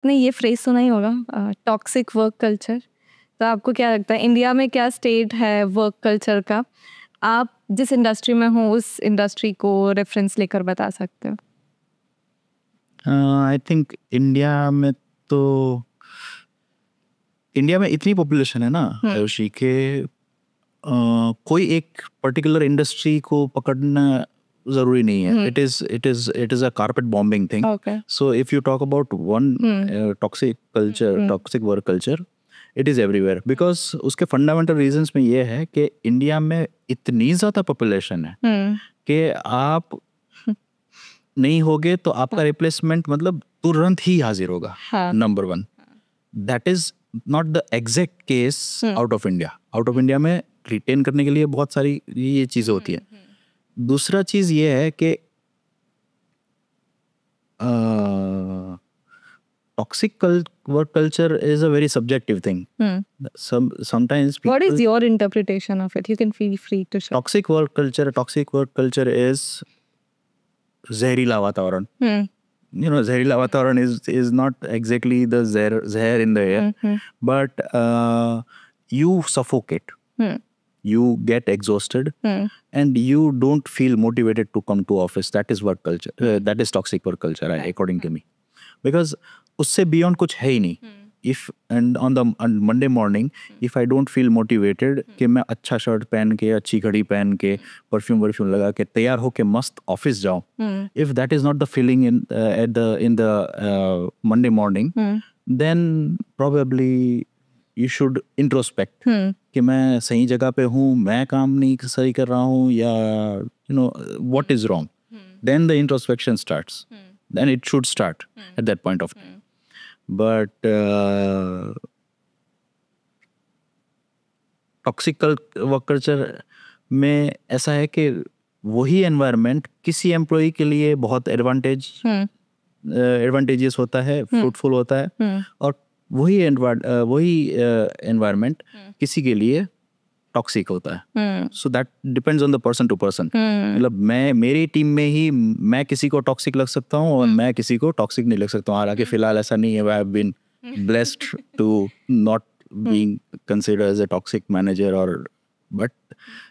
आपने ये फ्रेज सुना ही होगा, टॉक्सिक वर्क कल्चर। तो आपको क्या लगता है इंडिया में क्या स्टेट है वर्क कल्चर का? आप जिस इंडस्ट्री में हो उस इंडस्ट्री को रेफरेंस लेकर बता सकते हो। आई थिंक इंडिया में इतनी पॉपुलेशन है ना आयुषी के कोई एक पर्टिकुलर इंडस्ट्री को पकड़ना जरूरी नहीं है. It is a carpet bombing thing. So if you talk about one toxic work culture, it is everywhere. Because उसके फंडामेंटल रीजंस में ये है कि इंडिया में इतनी ज्यादा पॉपुलेशन है कि आप नहीं होगे तो आपका रिप्लेसमेंट मतलब तुरंत ही हाजिर होगा. Number one, that is not the exact case out of India. Out of India में रिटेन करने के लिए बहुत सारी ये चीजें होती है. दूसरा चीज ये है कि toxic work culture is a very subjective thing. Sometimes people, what is your interpretation of it? You can feel free to share. Toxic work culture is zehreela वातावरण. You know, zehreela वातावरण is not exactly the zehar in the air, but you suffocate. You get exhausted and you don't feel motivated to come to office. That is work culture. That is toxic work culture, according to me. Because उससे beyond कुछ है ही नहीं. On Monday morning, if I don't feel motivated कि मैं अच्छा shirt पहन के, अच्छी घड़ी पहन के, परफ्यूम लगा के तैयार हो के मस्त ऑफिस जाऊं, if that is not the feeling in the Monday morning, then probably you should introspect कि मैं सही जगह पे हूँ, मैं काम नहीं सही कर रहा हूँ, या what is wrong. Then the introspection starts. Then it should start at that point of time. But toxic work culture में ऐसा है कि वही एनवायरनमेंट किसी एम्प्लॉय के लिए बहुत एडवांटेजियस होता है, फ्रूटफुल होता है, और वही एनवायरनमेंट किसी के लिए टॉक्सिक होता है. So that depends on the person to person. मतलब मेरी टीम में ही मैं किसी को टॉक्सिक लग सकता हूँ और मैं किसी को टॉक्सिक नहीं लग सकता हूँ. हालांकि फिलहाल ऐसा नहीं है. I have been blessed to not being considered as a toxic manager, और बट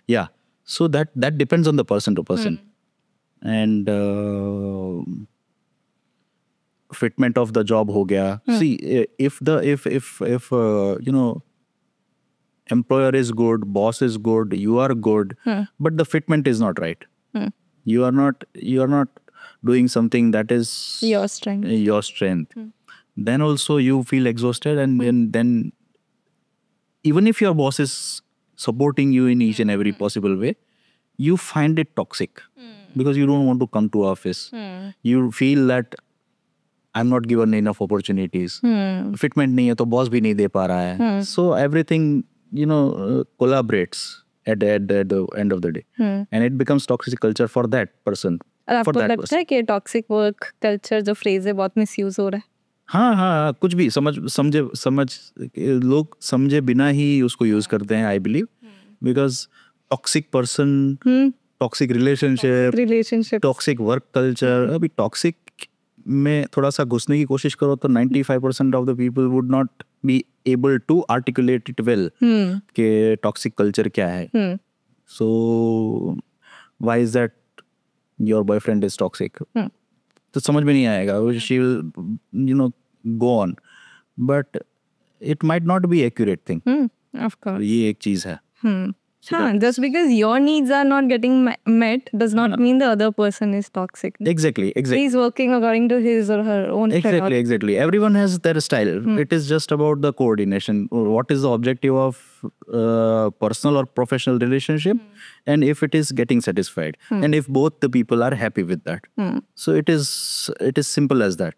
या so that depends on the person to person. And fitment of the job हो गया. See, if employer is good, boss is good, you are good, but the fitment is not right. You are not doing something that is your strength. Then also you feel exhausted, and then even if your boss is supporting you in each and every possible way, you find it toxic because you don't want to come to office. You feel that I'm not given enough opportunities. Fitment नहीं है तो boss भी नहीं दे पा रहा है. So everything collaborates at the end of the day, and it becomes toxic culture for that person. आपको लगता है कि toxic work culture जो phrase है बहुत misuse हो रहा है? हाँ, कुछ भी लोग समझे बिना ही उसको यूज करते हैं, I believe, because toxic person, toxic relationship, toxic work culture. अभी toxic में थोड़ा सा घुसने की कोशिश करो तो 95% of the people would not be able to articulate it well कि toxic culture क्या है. So why is that your boyfriend is toxic? तो समझ में नहीं आएगा. She will go on, but it might not be accurate thing. Of course. ये एक चीज है. Just because your needs are not getting met does not mean the other person is toxic. Exactly. He's working according to his or her own Exactly. Everyone has their style. It is just about the coordination. What is the objective of personal or professional relationship, and if it is getting satisfied, and if both the people are happy with that. So it is simple as that.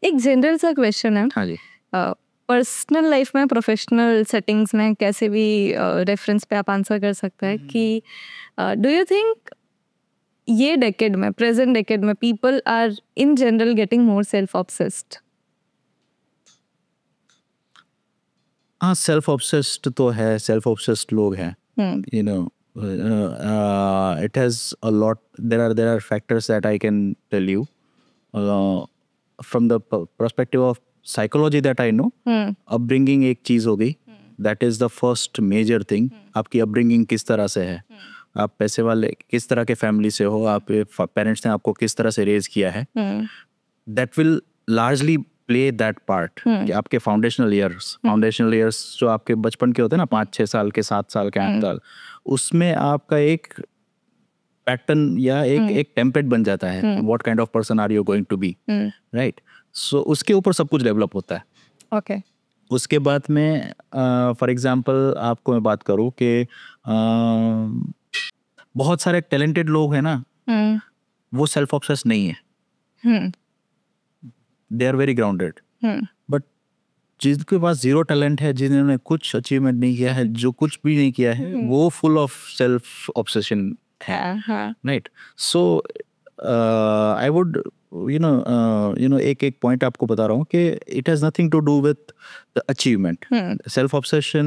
एक general सा question है. हाँ जी. Personal life में, professional settings में कैसे भी reference पे आप आंसर कर सकते हैं कि डू यू थिंक ये डेकेड में, प्रेजेंट डेकेड में, people are in general getting more self obsessed? हाँ, सेल्फ ऑब्सेस्ड तो है, सेल्फ ऑब्सेस्ड लोग हैं. It has a lot. There are factors that I can tell you. from the perspective of psychology that I know, upbringing एक चीज हो गई. That is the first major thing. आपकी upbringing किस तरह से है, आप पैसे वाले किस तरह के फैमिली से हो, आप पेरेंट्स ने आपको किस तरह से रेज किया है, that will largely play that part. कि आपके फाउंडेशनल ईयर्स जो आपके बचपन के होते हैं ना, 5-6 साल के, 7 साल के, 8 साल, उसमें आपका एक पैटर्न या एक टेम्पलेट बन जाता है. What kind of person are you going to be, right. So उसके ऊपर सब कुछ डेवलप होता है. ओके. उसके बाद में फॉर एग्जांपल आपको मैं बात करूं कि बहुत सारे टैलेंटेड लोग हैं ना, वो सेल्फ ऑब्सेस्ड नहीं है. They are very grounded. But जिनके पास जीरो टैलेंट है, जिन्होंने कुछ अचीवमेंट नहीं किया है, जो कुछ भी नहीं किया है, वो फुल ऑफ सेल्फ ऑब्सेशन है, right. So I would you know एक पॉइंट आपको बता रहा हूँ कि it has nothing to do with the achievement. Self obsession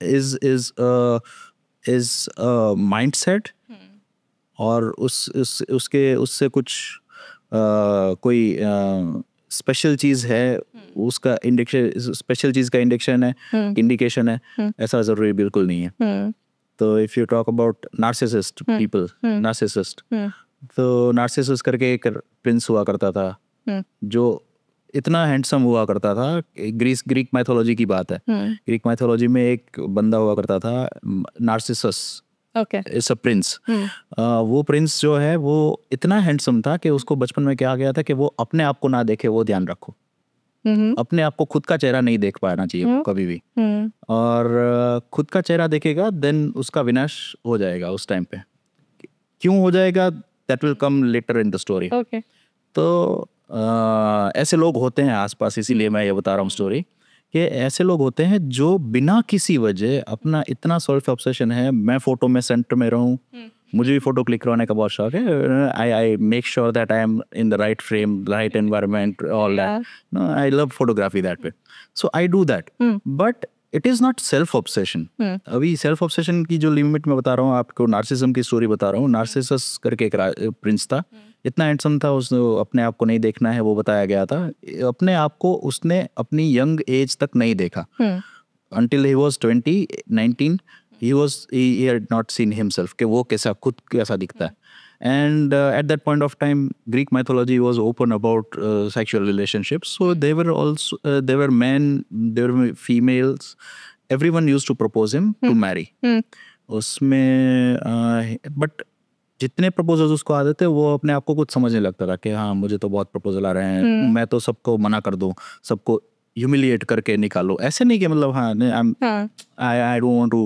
is a mindset. और उससे कुछ कोई स्पेशल चीज है, उसका इंडिकेशन, स्पेशल चीज का इंडिकेशन है, ऐसा जरूरी बिल्कुल नहीं है. तो if you talk about narcissist people, narcissist, तो नार्सिसस करके एक प्रिंस हुआ करता था जो इतना हैंडसम हुआ करता था. ग्रीक माइथोलॉजी की बात है. ग्रीक माइथोलॉजी में एक बंदा हुआ करता था, नार्सिसस. It's a prince. वो प्रिंस जो है वो इतना हैंडसम था कि उसको बचपन में क्या गया था कि वो अपने आप को ना देखे, वो ध्यान रखो. अपने आप को खुद का चेहरा नहीं देख पाना चाहिए कभी भी. और खुद का चेहरा देखेगा देन उसका विनाश हो जाएगा उस टाइम पे. क्यों हो जाएगा, that will come later in the story. Okay. तो ऐसे लोग होते हैं आसपास, इसीलिए मैं ये बता रहा हूँ स्टोरी, कि ऐसे लोग होते हैं जो बिना किसी वजह अपना इतना सेल्फ ऑब्सेशन है. मैं फोटो में सेंटर में रहूँ, मुझे भी फोटो क्लिक करवाने का बहुत शौक है. I make sure that I am in the right frame, right environment, all that. I love photography that way. So I do that. But it is not self obsession. अभी self obsession की जो limit में बता रहा हूँ आपको, narcissism की story बता रहा हूँ. नार्सिसस करके एक प्रिंस था, इतना हैंडसम था, उसने अपने आप को नहीं देखना है वो बताया गया था. अपने आप को उसने अपनी यंग एज तक नहीं देखा. until he was 19 he had not seen himself कि वो कैसा खुद कैसा दिखता है. And at that point of time, Greek mythology was open about sexual relationships. So there were men, there were females. Everyone used to propose him to marry. उसमें but जितने proposals उसको आते थे, वो अपने आप को कुछ समझ नहीं लगता था कि हाँ मुझे तो बहुत प्रपोजल आ रहे हैं, मैं तो सबको मना कर दूं, सबको ह्यूमिलिएट करके निकालो. ऐसे नहीं कि मतलब हाँ I don't want to,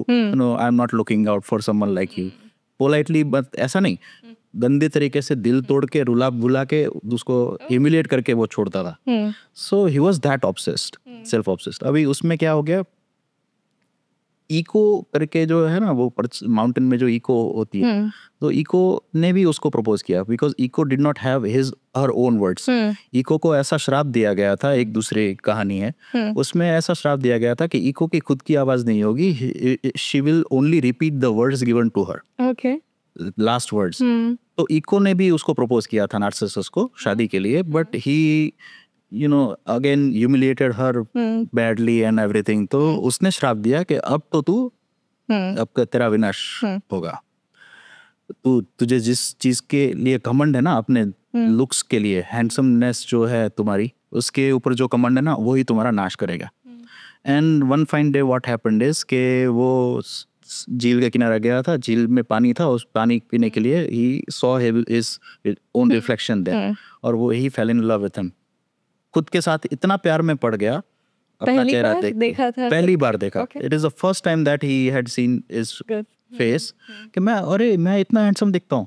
I'm not looking out for someone like you. Politely, but ऐसा नहीं, गंदे तरीके से दिल तोड़ के रुला बुला के उसको ह्यूमिलिएट करके वो छोड़ता था. So he was that obsessed, self obsessed. अभी उसमें क्या हो गया, इको करके जो है ना, वो माउंटेन में जो इको होती है, तो इको ने भी उसको प्रपोज किया, because Echo did not have her own words. Echo को ऐसा श्राप दिया गया था, एक दूसरे कहानी है उसमें ऐसा श्राप दिया गया था कि इको की खुद की आवाज नहीं होगी, she will only repeat the words given to her. Okay, last words. तो इको ने भी उसको प्रपोज किया था नार्सिसस को शादी के लिए, but he again humiliated her badly and everything. तो उसने श्राप दिया कि अब तो तू, अब तेरा विनाश होगा. तुझे जिस चीज के लिए घमंड है ना, अपने लुक्स के लिए, हैंडसमनेस जो है तुम्हारी, उसके ऊपर जो घमंड है ना, वो ही तुम्हारा नाश करेगा. And one fine day what happened is के वो झील के किनारे गया था, झील में पानी था, उस पानी पीने के लिए he saw his own reflection there, और वो he fell in love with him. खुद के साथ इतना प्यार में पड़ गया, अपना चेहरा देखा था, पहली बार देखा. It is the first time that he had seen his face कि मैं इतना हैंडसम दिखता हूँ.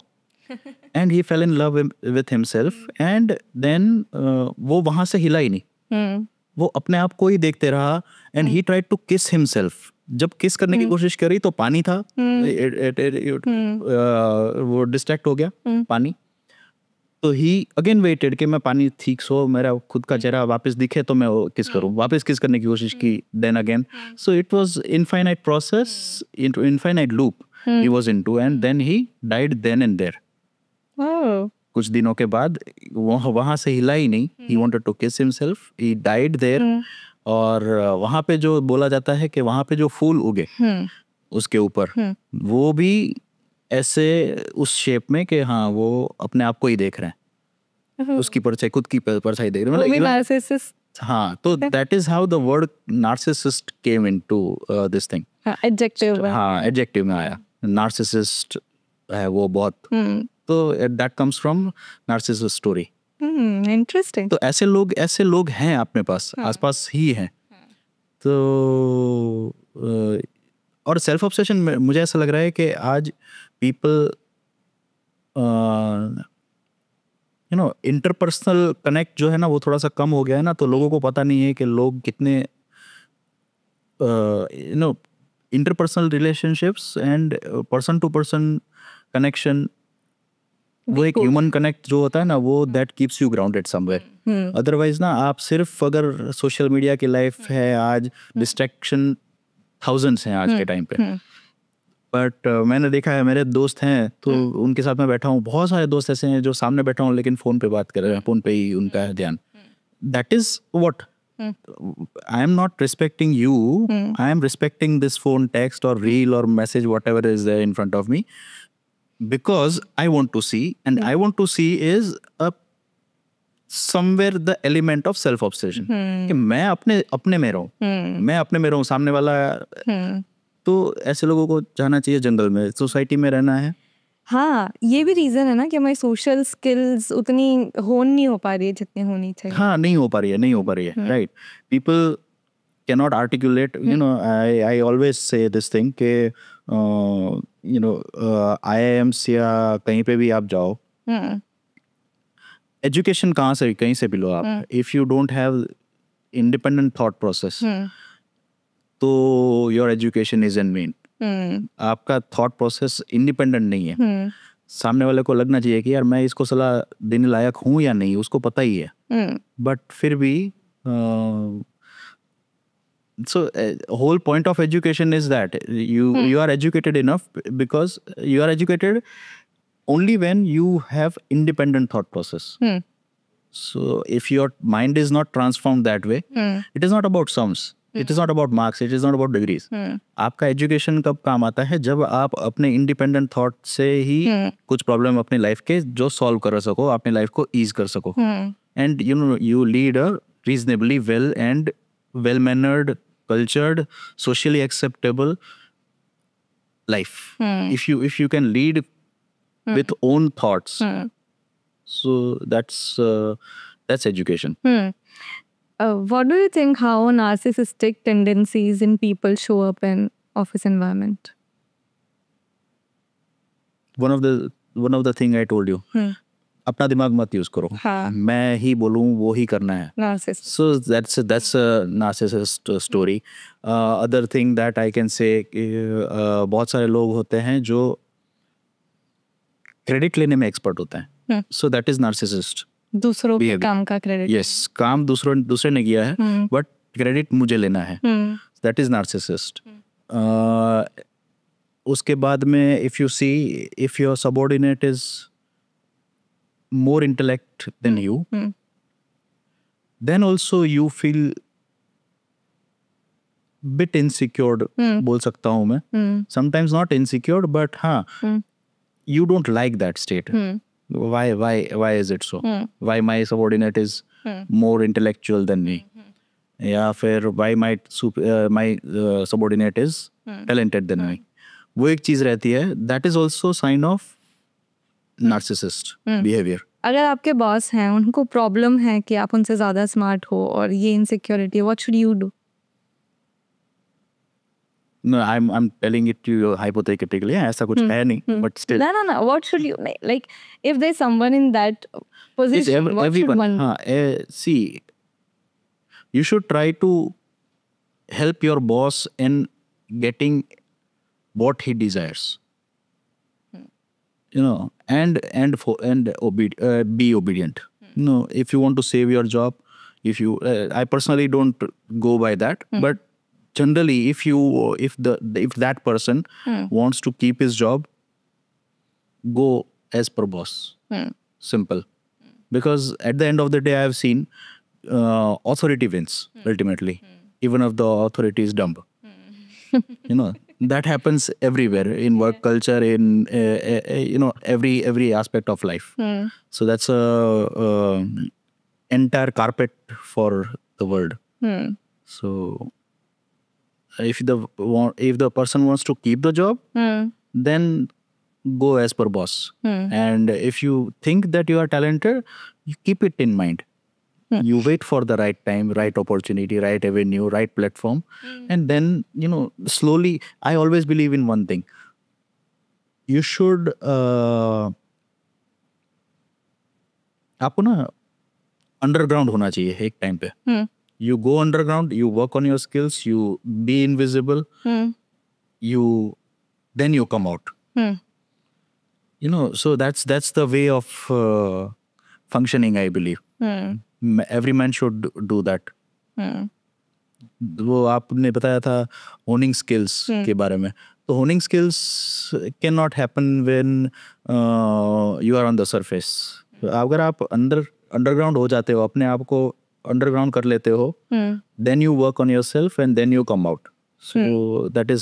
And he fell in love with himself. And then वो वहां से हिला ही नहीं, वो अपने आप को ही देखते रहा. एंड ही ट्राइड टू किस हिमसेल्फ. जब किस करने की कोशिश करी तो पानी था, वो डिस्ट्रैक्ट हो गया पानी. तो ही अगेन वेटेड कि मैं पानी ठीक सो, मेरा खुद का चेहरा वापस दिखे तो मैं किस करूं. वापस किस करने की कोशिश की, then again. So it was infinite process, infinite loop he was into, and then he died then and there. कुछ दिनों के बाद वहाँ से हिला ही नहीं. He wanted to kiss himself. He died there. और वहाँ पे जो बोला जाता है कि वहाँ पे जो फूल उगे उसके ऊपर, वो भी ऐसे उस शेप में कि हाँ वो अपने आप को ही देख रहे हैं, उसकी परछाई, खुद की परछाई देख रहे हैं. नार्सिसिस्ट. हाँ, तो that is how the word narcissist came into this thing. Adjective. हाँ, एडजेक्टिव में आया. नार्सिसिस्ट है वो बहुत. तो that comes from narcissist story. Interesting. तो ऐसे लोग हैं अपने पास, आसपास ही हैं. तो और सेल्फ ऑब्सेशन में मुझे ऐसा लग रहा है कि आज people you know interpersonal connect जो है ना वो थोड़ा सा कम हो गया है ना. तो लोगों को पता नहीं है कि लोग कितने you know interpersonal relationships and person to person connection, वो एक ह्यूमन कनेक्ट जो होता है ना, वो that keeps you grounded somewhere. Otherwise ना आप सिर्फ अगर सोशल मीडिया की लाइफ है आज, डिस्ट्रैक्शन थाउजेंड्स हैं आज के टाइम पे. बट मैंने देखा है, मेरे दोस्त हैं तो उनके साथ मैं बैठा हूँ, बहुत सारे दोस्त ऐसे हैं जो सामने बैठा हूँ लेकिन फ़ोन पे बात कर रहे हैं, फ़ोन पे ही उनका है ध्यान. That is what I am not respecting you, I am respecting this phone text और रील और message whatever is there in front of me, because I want to see, and I want to see is a somewhere the element of self obsession. कि मैं अपने में रहूं, मैं अपने में रहूं, सामने वाला. तो ऐसे लोगों को जाना चाहिए जंगल में, सोसाइटी में रहना है. हाँ, ये भी रीजन है ना कि हमारी सोशल स्किल्स उतनी होन नहीं हो पा रही है जितनी होनी चाहिए. हाँ, नहीं हो पा रही है. Right. People cannot articulate, you know, I always say this thing कि you know IIMs या कहीं पे भी आप जाओ, एजुकेशन कहीं से भी लो आप, if you don't have independent thought process, तो your education is in vain. आपका thought process independent नहीं है. सामने वाले को लगना चाहिए कि यार मैं इसको सलाह देने लायक हूँ या नहीं, उसको पता ही है. बट फिर भी so whole point of education is that you are educated enough, because you are educated only when you have independent thought process. So if your mind is not transformed that way, it is not about sums, it is not about marks, it is not about degrees. आपका education कब काम आता है? जब आप अपने independent thought से ही कुछ problem अपनी life के जो solve कर सको, अपनी life को ease कर सको. And you know, you lead a reasonably well-mannered, cultured, socially acceptable life. If you can lead with own thoughts, so that's education. What do you think how narcissistic tendencies in people show up in office environment? One of the thing I told you. अपना दिमाग मत use करो. हाँ. मैं ही बोलूँ वो ही करना है. Narcissist. So that's a narcissist story. Other thing that I can say, बहुत सारे लोग होते हैं जो क्रेडिट लेने में एक्सपर्ट होते हैं. So that is narcissist. दूसरों के काम का क्रेडिट. Yes, काम दूसरे ने किया है, but क्रेडिट मुझे लेना है. That is narcissist. उसके बाद में if you see, if your subordinate is more intellect than you, then also you feel bit insecure, बोल सकता हूँ मैं. Sometimes not insecure, but हाँ, you don't like that state. Why is it so? Why my subordinate is more intellectual than me? या फिर why my subordinate is talented than me? वो एक चीज रहती है. That is also sign of narcissist behavior. अगर आपके boss हैं, उनको प्रॉब्लम है कि आप उनसे ज्यादा स्मार्ट हो और ये insecurity, what should you do? No, I'm telling it to you hypothetically. ऐसा कुछ है नहीं, but still. No. What should you like? If there's someone in that position, what should one? See, you should try to help your boss in getting what he desires. You know, and be obedient. You know, if you want to save your job, if you, I personally don't go by that, but generally, if that person wants to keep his job, go as per boss. simple. Because at the end of the day, I have seen authority wins ultimately, even if the authority is dumb. That happens everywhere in work culture, in every aspect of life. So that's a entire carpet for the world. So if the person wants to keep the job, then go as per boss. And if you think that you are talented, you keep it in mind. You wait for the right time, right opportunity, right avenue, right platform. And then, slowly, I always believe in one thing. You should, आपको ना underground होना चाहिए एक time पे. You go underground, you work on your skills, you be invisible, then you come out. So that's the way of functioning, I believe. Every man should do that. वो आपने बताया था honing skills के बारे में. तो honing skills cannot happen when you are on the surface. अगर आप underground हो जाते हो, अपने आप को underground कर लेते हो, then you work on yourself and then you come out. So that is how